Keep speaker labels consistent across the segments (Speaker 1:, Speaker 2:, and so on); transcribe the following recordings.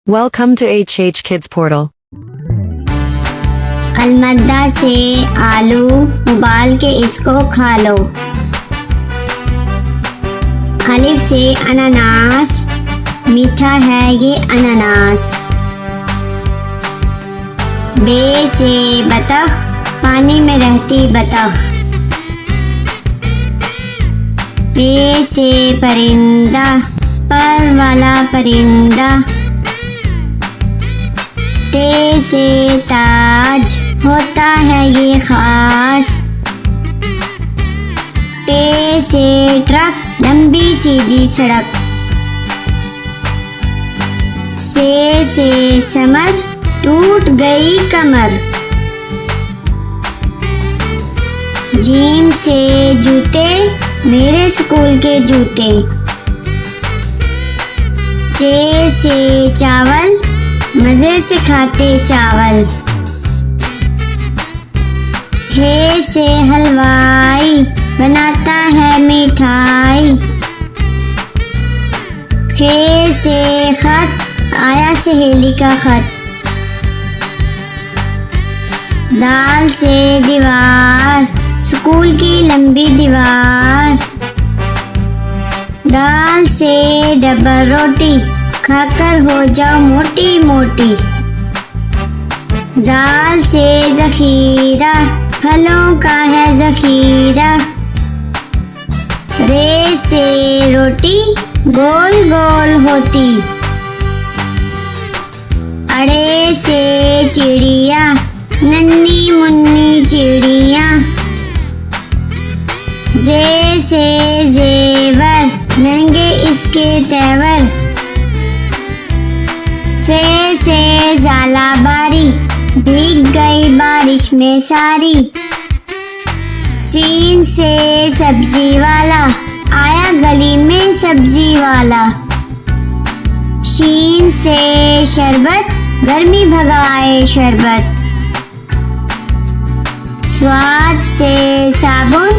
Speaker 1: Welcome to HH Kids Portal.
Speaker 2: अलमद्दा से आलू उबाल के इसको खा लो। अलिफ से अनानास, मीठा है ये अनानास। बे से बतख, पानी में रहती बतख। पे से परिंदा, पर वाला परिंदा। ते से ताज, होता है ये खास। टे से ट्रक, लंबी सीधी सड़क। से समर, टूट गई कमर। जीम से जूते, मेरे स्कूल के जूते। चे से चावल, मजे से खाते चावल। हे से हलवाई, बनाता है मिठाई। खे से खत, आया सहेली का खत। दाल से दीवार, स्कूल की लंबी दीवार। दाल से डबल रोटी, खाकर हो जाओ मोटी मोटी। जाल से जखीरा, फलों का है जखीरा। रे से रोटी, गोल गोल होती। अड़े से चिड़िया, नन्ही मुन्नी चिड़िया। जे से जेवर, महंगे इसके तेवर। से जाला बारी, भीग गई बारिश में सारी। सीन से सब्जी वाला, आया गली में सब्जी वाला। शीन से शरबत, गर्मी भगाए शरबत। स्वाद से साबुन,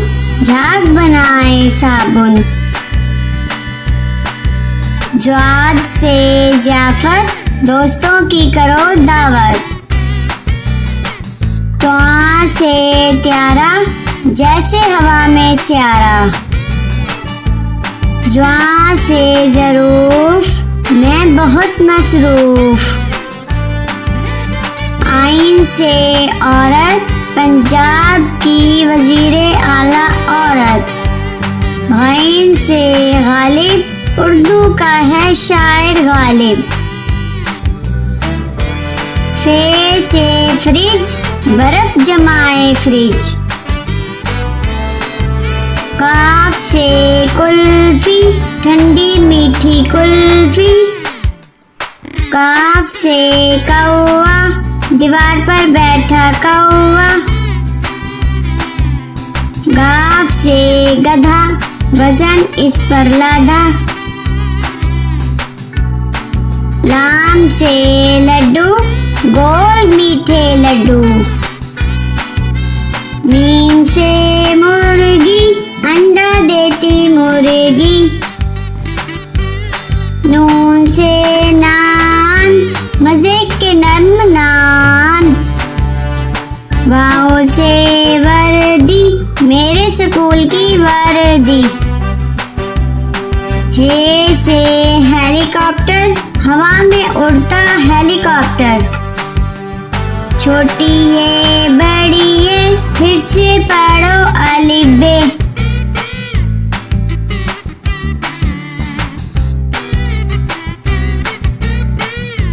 Speaker 2: झाग बनाए साबुन। ज्वाद से जाफर, दोस्तों की करो दावत। त्वा से त्यारा, जैसे हवा में स्यारा। ज्वा से जरूफ, मैं बहुत मसरूफ। आइन से औरत, पंजाब की वजीरे आला औरत। गैन से गालिब, उर्दू का है शायर गालिब। फे से फ्रिज, बर्फ जमाए फ्रिज। काफ से कुल्फी, ठंडी मीठी कुल्फी। काफ से कौवा, दीवार पर बैठा कौवा। गाफ से गधा, वजन इस पर लादा। लाम से लड्डू, गोल मीठे लड्डू। मीम से मुर्गी, अंडा देती मुर्गी। नून से नान, मजे के नर्म नान। वाओ से वर्दी, मेरे स्कूल की वर्दी। हे से हेलीकॉप्टर, हवा में उड़ता हेलीकॉप्टर। छोटी ये बड़ी ये, फिर से पढ़ो